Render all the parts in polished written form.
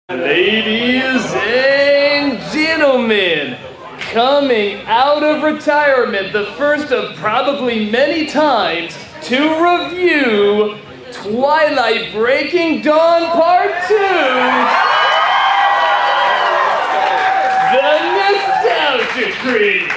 Ladies and gentlemen, coming out of retirement, the first of probably many times, to review Twilight Breaking Dawn Part 2, the Nostalgia Critic.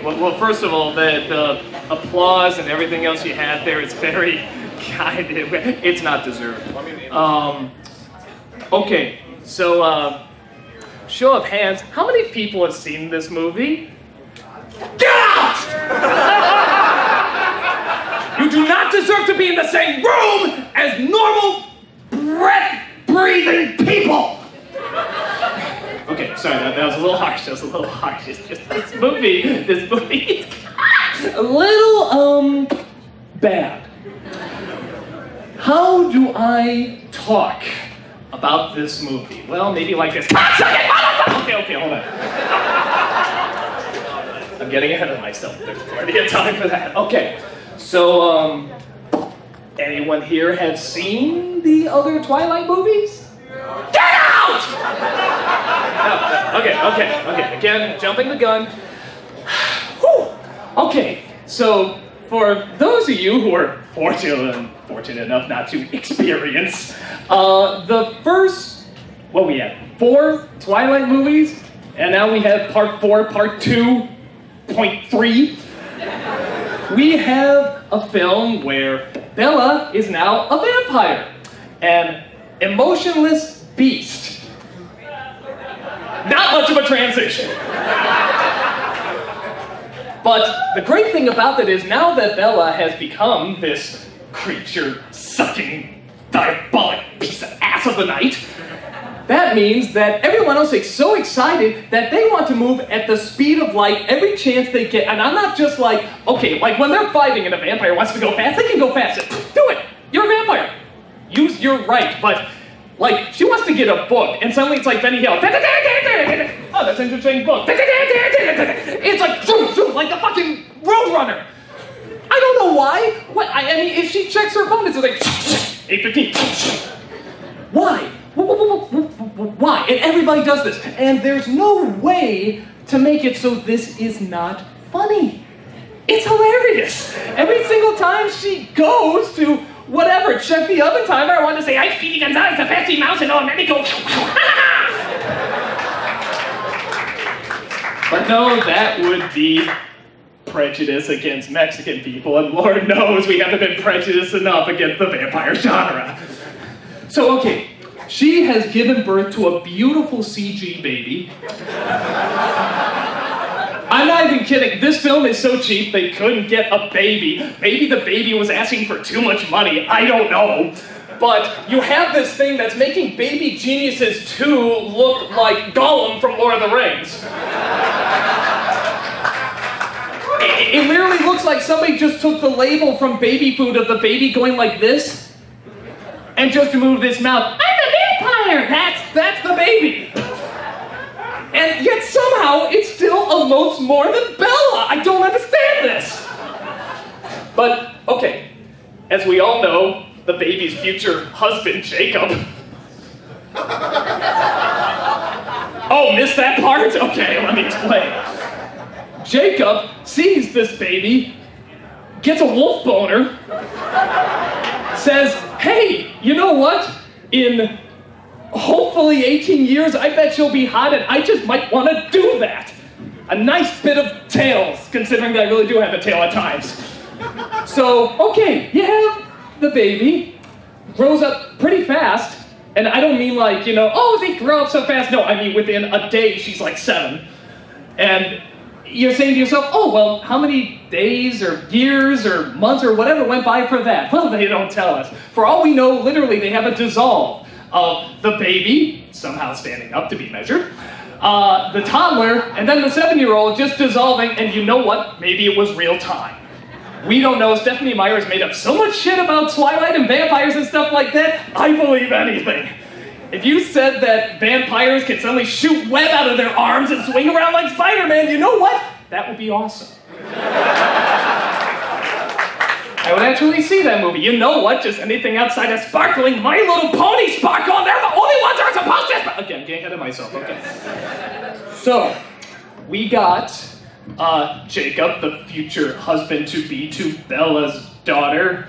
Well, first of all, the applause and everything else you had there is very kind of, it's not deserved. Okay, so, show of hands, how many people have seen this movie? Get out! You do not deserve to be in the same room as normal, breath-breathing people! Okay, sorry, that was a little harsh, It's just this movie is a little, bad. How do I talk about this movie? Well, maybe like this. Okay, hold on. I'm getting ahead of myself. There's plenty of time for that. Okay, so, anyone here have seen the other Twilight movies? Get out! No, okay. Again, jumping the gun. Whew. Okay, so for those of you who are fortunate enough not to experience the first, we had 4 Twilight movies, and now we have part 4, part 2.3. We have a film where Bella is now a vampire, an emotionless beast. Not much of a transition. But the great thing about it is now that Bella has become this creature-sucking, diabolic piece of ass of the night, that means that everyone else is so excited that they want to move at the speed of light every chance they get. And I'm not just like, okay, like when they're fighting and a vampire wants to go fast, they can go fast. Do it! You're a vampire. Use your right, but like, she wants to get a book, and suddenly it's like Benny Hill. Oh, that's an interesting book. It's like, zoom, like the fucking Roadrunner. I don't know why. I mean, if she checks her phone, it's like, 8:15. Why? Why? And everybody does this. And there's no way to make it so this is not funny. It's hilarious. Every single time she goes to whatever, check the oven timer, I want to say, "Ay, Speedy Gonzales, the fancy mouse and all Mexico." But no, that would be prejudice against Mexican people, and Lord knows we haven't been prejudiced enough against the vampire genre. So, okay, she has given birth to a beautiful CG baby. I'm not even kidding. This film is so cheap they couldn't get a baby. Maybe the baby was asking for too much money. I don't know. But you have this thing that's making Baby Geniuses 2 look like Gollum from Lord of the Rings. It literally looks like somebody just took the label from baby food of the baby going like this and just moved this mouth. I'm a vampire! That's the baby. And yet somehow it still emotes more than Bella. I don't understand this. But, okay, as we all know, the baby's future husband, Jacob. Oh, missed that part? Okay, let me explain. Jacob sees this baby, gets a wolf boner, says, hey, you know what? In hopefully 18 years, I bet she'll be hot, and I just might want to do that. A nice bit of tails, considering that I really do have a tail at times. So, okay, you have the baby, grows up pretty fast, and I don't mean like, oh, they grow up so fast. No, I mean within a day, she's like 7. And you're saying to yourself, oh, well, how many days or years or months or whatever went by for that? Well, they don't tell us. For all we know, literally, they have a dissolve of the baby, somehow standing up to be measured, the toddler, and then the 7-year-old just dissolving, and you know what? Maybe it was real time. We don't know. Stephanie Meyer's made up so much shit about Twilight and vampires and stuff like that, I believe anything. If you said that vampires can suddenly shoot web out of their arms and swing around like Spider-Man, you know what? That would be awesome. I would actually see that movie. You know what? Just anything outside of sparkling My Little Pony sparkle, they're the only ones who are supposed to... Again, getting ahead of myself, okay. So, we got Jacob, the future husband-to-be to Bella's daughter.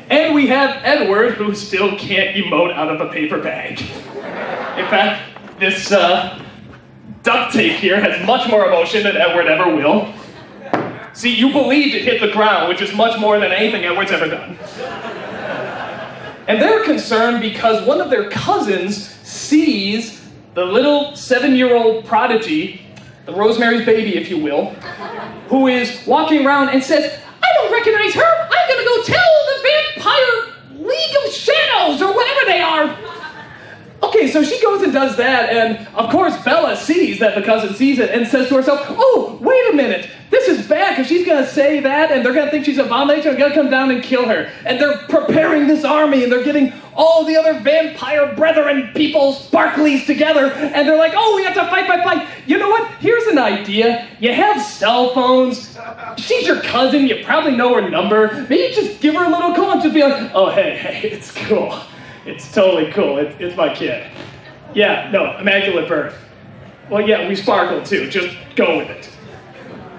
And we have Edward, who still can't emote out of a paper bag. In fact, this duct tape here has much more emotion than Edward ever will. See, you believed it hit the ground, which is much more than anything Edward's ever done. And they're concerned because one of their cousins sees the little 7-year-old prodigy, the Rosemary's Baby, if you will, who is walking around and says, I don't recognize her! I'm gonna go tell the Vampire League of Shadows, or whatever they are! Okay, so she goes and does that, and of course Bella sees that the cousin sees it and says to herself, oh, wait a minute, this is bad, because she's gonna say that, and they're gonna think she's an abomination, and they're gonna come down and kill her. And they're preparing this army, and they're getting all the other vampire brethren people, sparklies together, and they're like, oh, we have to fight. You know what? Here's an idea. You have cell phones. She's your cousin. You probably know her number. Maybe just give her a little call and just be like, oh, hey, it's cool. It's totally cool. It's my kid. Yeah, no, immaculate birth. Well, yeah, we sparkle too. Just go with it.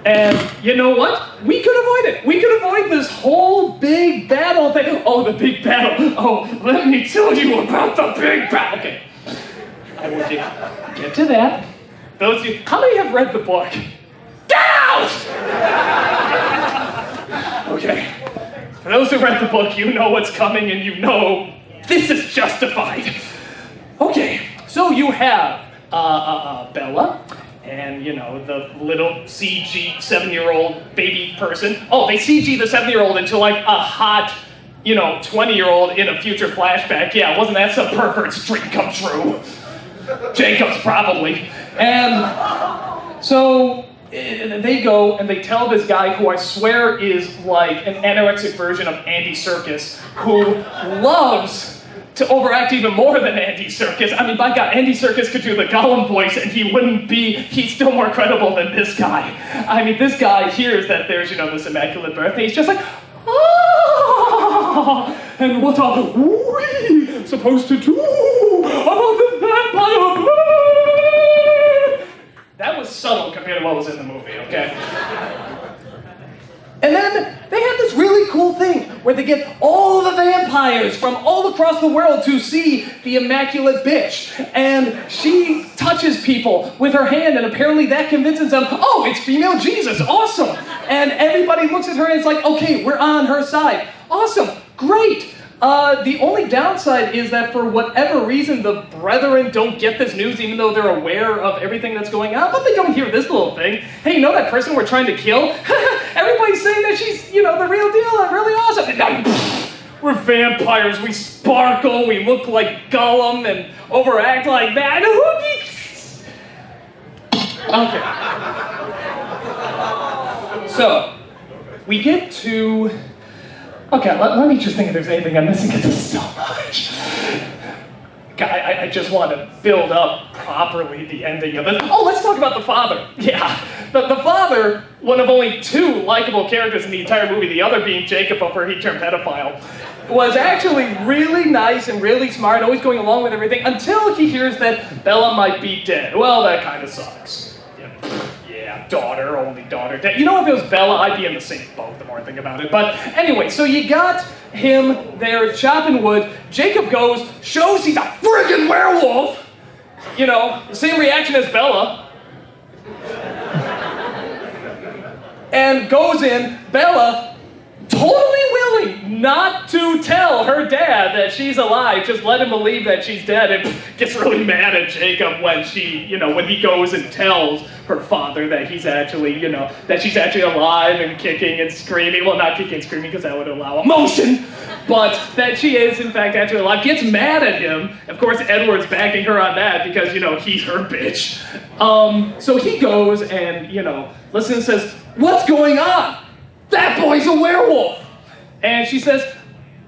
And you know what? We could avoid it. We could avoid this whole big battle thing. Oh, the big battle. Oh, let me tell you about the big battle. Okay, I will get to that. Those of you, how many have read the book? Get out! Okay, for those who read the book, you know what's coming and you know this is justified. Okay, so you have Bella, and, you know, the little CG 7-year-old baby person. Oh, they CG the 7-year-old into, like, a hot, 20-year-old in a future flashback. Yeah, wasn't that some pervert's dream come true? Jacob's probably. And so they go and they tell this guy, who I swear is like an anorexic version of Andy Serkis, who loves to overact even more than Andy Serkis. I mean, by God, Andy Serkis could do the Gollum voice and he's still more credible than this guy. I mean, this guy hears that there's, this immaculate birth, and he's just like, ah! And what are we supposed to do about the vampire? That was subtle compared to what was in the movie, okay? And then they have this really cool thing where they get all the vampires from all across the world to see the immaculate bitch. And she touches people with her hand, and apparently that convinces them, oh, it's female Jesus, awesome. And everybody looks at her and it's like, okay, we're on her side. Awesome, great. The only downside is that for whatever reason, the brethren don't get this news, even though they're aware of everything that's going on, but they don't hear this little thing. Hey, you know that person we're trying to kill? Everybody's saying that she's, the real deal and really awesome. We're vampires, we sparkle, we look like Gollum and overact like that. Okay. So, we get to... Okay, let me just think if there's anything I'm missing, because there's so much. I just want to build up properly the ending of it. Oh, let's talk about the father. Yeah, the father, one of only 2 likable characters in the entire movie, the other being Jacob before he turned pedophile, was actually really nice and really smart, always going along with everything, until he hears that Bella might be dead. Well, that kind of sucks. Yeah, only daughter dead. If it was Bella, I'd be in the same boat the more I think about it. But anyway, so you got him there chopping wood. Jacob goes, shows he's a friggin' werewolf. The same reaction as Bella. And goes in, Bella, totally willing not to tell her dad that she's alive, just let him believe that she's dead, and gets really mad at Jacob when when he goes and tells her father that he's actually, that she's actually alive and kicking and screaming. Well, not kicking and screaming because that would allow emotion, but that she is in fact actually alive. Gets mad at him. Of course, Edward's backing her on that because, he's her bitch. So he goes and, listens and says, what's going on? That boy's a werewolf. And she says,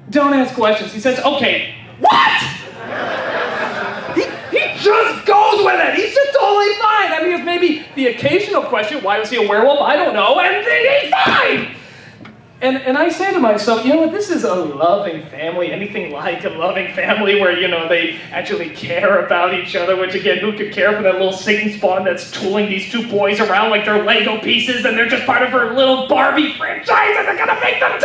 don't ask questions. He says, okay, What? He just goes with it. He's just totally fine. I mean, it's maybe the occasional question, why was he a werewolf? I don't know, and he's fine. And I say to myself, you know what, this is a loving family, anything like a loving family where, you know, they actually care about each other, which again, who could care for that little Satan spawn that's tooling these two boys around like they're Lego pieces and they're just part of her little Barbie franchise and they're gonna make them...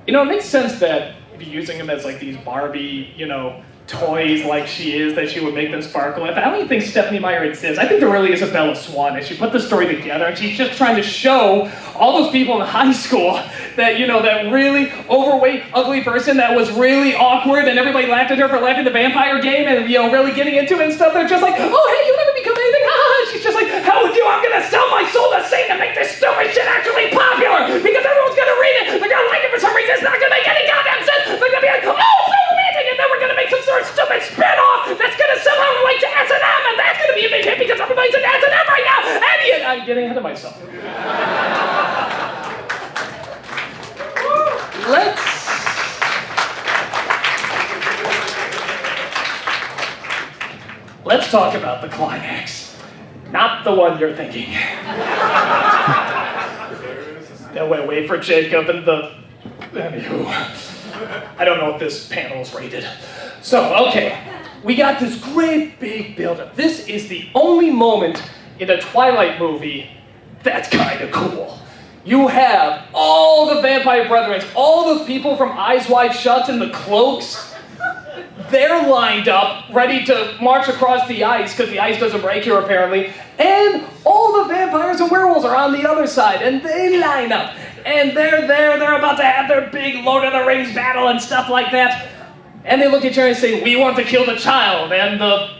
You know, it makes sense that if you're using them as like these Barbie, you know, toys like she is, that she would make them sparkle. I don't even think Stephenie Meyer exists. I think there really is a Bella Swan, and she put the story together, and she's just trying to show all those people in high school that, you know, that really overweight, ugly person that was really awkward, and everybody laughed at her for laughing the vampire game, and, you know, really getting into it and stuff. They're just like, oh, hey, you'll never become anything, She's just like, hell with you, I'm gonna sell my soul to Satan to make this stupid shit actually popular, because everyone's gonna read it, they're gonna like it for some reason, it's not gonna make any goddamn sense, they're gonna be like, oh, so romantic, and then we're gonna make some sort of stupid spin-off that's gonna somehow relate to S&M, and that's gonna be a big hit because everybody's in S&M right now, and yet I'm getting ahead of myself. Let's talk about the climax. Not the one you're thinking. No, wait for Jacob and the... Anywho. I don't know if this panel is rated. So, okay. We got this great big build-up. This is the only moment in a Twilight movie that's kind of cool. You have all the vampire brethren, all those people from Eyes Wide Shut in the cloaks. They're lined up, ready to march across the ice, because the ice doesn't break here apparently. And all the vampires and werewolves are on the other side, and they line up. And they're there, they're about to have their big Lord of the Rings battle and stuff like that. And they look at each other and say, we want to kill the child. And the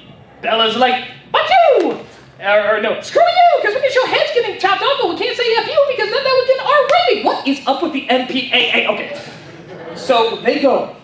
Bella's like, fuck you! Or no, screw you, because we can show heads getting chopped off, but we can't say F you, because then that would get R-rated. What is up with the MPAA? Okay. So they go.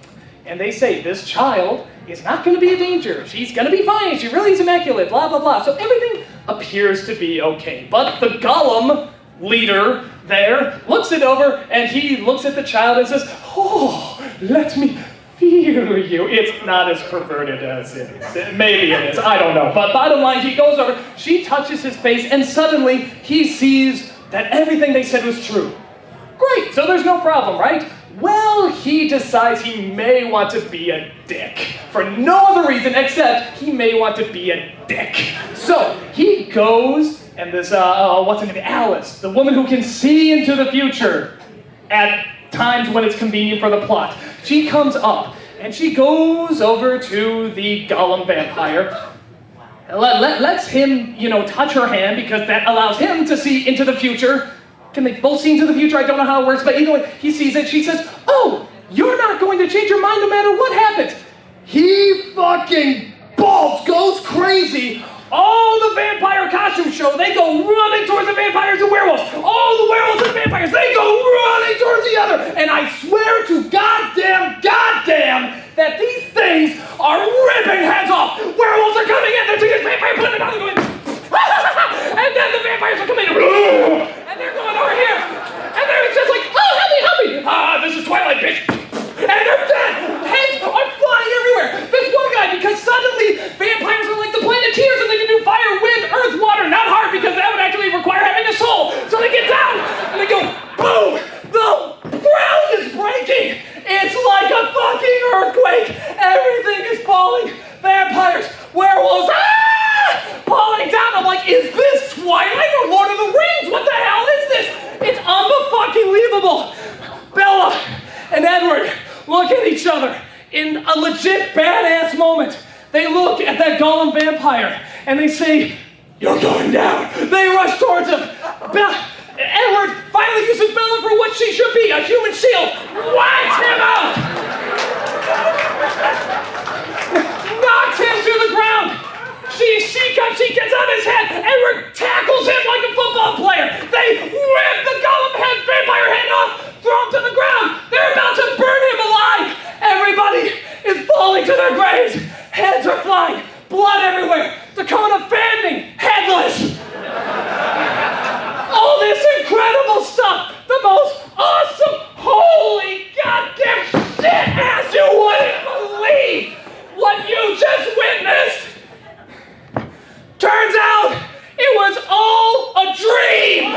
And they say, this child is not going to be a danger. She's going to be fine. She really is immaculate, blah, blah, blah. So everything appears to be okay. But the Gollum leader there looks it over, and he looks at the child and says, oh, let me feel you. It's not as perverted as it is. Maybe it is. I don't know. But bottom line, he goes over, she touches his face, and suddenly he sees that everything they said was true. Great. So there's no problem, right? Well, he decides he may want to be a dick. For no other reason except he may want to be a dick. So he goes, and this, what's her name? Alice, the woman who can see into the future at times when it's convenient for the plot. She comes up, and she goes over to the Gollum vampire. Lets him, you know, touch her hand, because that allows him to see into the future. Can they both see into the future? I don't know how it works, but either way, he sees it. She says, oh, you're not going to change your mind no matter what happens. He fucking balls, goes crazy. All the vampire costume show, they go running towards the vampires and werewolves. All the werewolves and vampires, they go running towards the other. And I swear to goddamn, that these things are ripping heads off. Werewolves are coming in, they're taking vampire, putting it on, going, and then the vampires are coming in, and they're going over here, and they're just like, oh, help me, this is Twilight, bitch, and they're dead, heads are flying everywhere. This one guy, because suddenly vampires are like the Planeteers, and they can do fire, wind, earth, water, not hard, because that would actually require having a soul, so they get down, and they go, boom, the ground is breaking, it's like a fucking earthquake, everything is falling, vampires, werewolves, falling down. I'm like, is this Twilight or Lord of the Rings? What the hell is this? It's unfucking-believable. Bella and Edward look at each other in a legit badass moment. They look at that Gollum vampire and they say, you're going down. They rush towards him. Edward finally uses Bella for what she should be, a human shield. Whacks him out. Knocks him to the ground. She gets on his head. Edward tackles him like a football player. They rip the Gollum head, vampire head off, throw him to the ground. They're about to burn him alive. Everybody is falling to their graves. Heads are flying. Blood everywhere. Dakota Fanning, headless. All this incredible stuff. The most awesome, holy goddamn shit ass you wouldn't what you just witnessed turns out it was all a dream!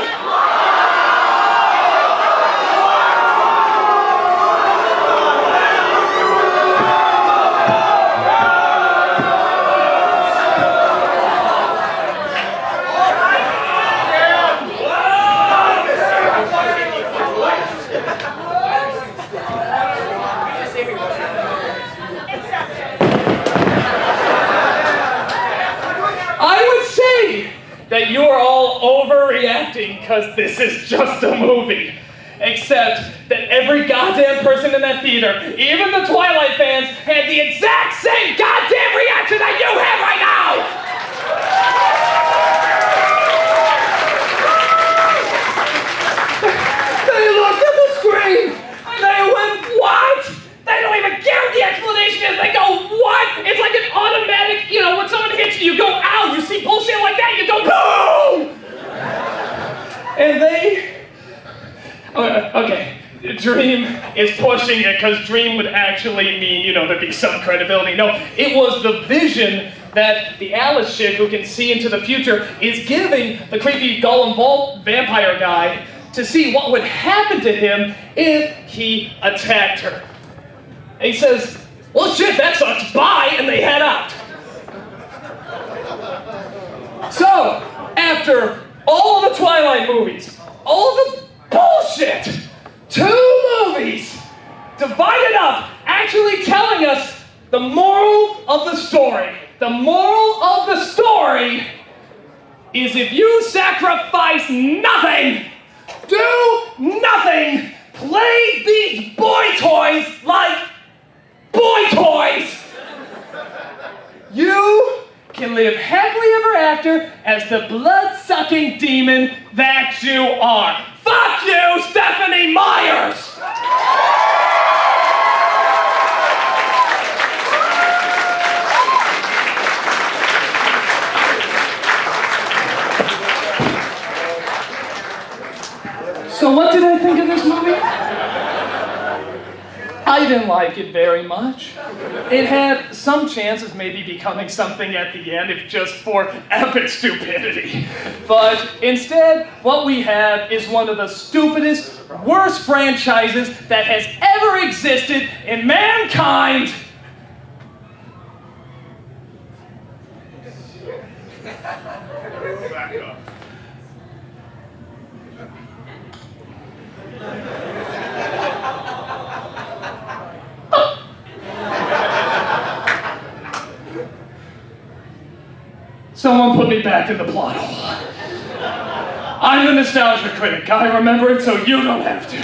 That you're all overreacting because this is just a movie. Except that every goddamn person in that theater, even the Twilight fans, had the exact same goddamn reaction that you have right now! They looked at the screen and they went, what? They don't even care what the explanation is. They go, what? It's like an automatic, when someone hits you, you go, ow. You see bullshit like that, you go, no! And okay, Dream is pushing it because Dream would actually mean, there'd be some credibility. No, it was the vision that the Alice chick who can see into the future is giving the creepy Gollum Vault vampire guy to see what would happen to him if he attacked her. And he says, well, shit, that sucks, bye, and they head out. So, after all the Twilight movies, all the bullshit, 2 movies, divided up, actually telling us the moral of the story. The moral of the story is if you sacrifice nothing, do nothing, play these boy toys like boy toys, you can live happily ever after as the blood-sucking demon that you are. Fuck you, Stephanie Myers! So what did I think of this movie? I didn't like it very much. It had some chance of maybe becoming something at the end if just for epic stupidity. But instead, what we have is one of the stupidest, worst franchises that has ever existed in mankind. Back up. Someone put me back in the plot hole. I'm the Nostalgia Critic. I remember it so you don't have to.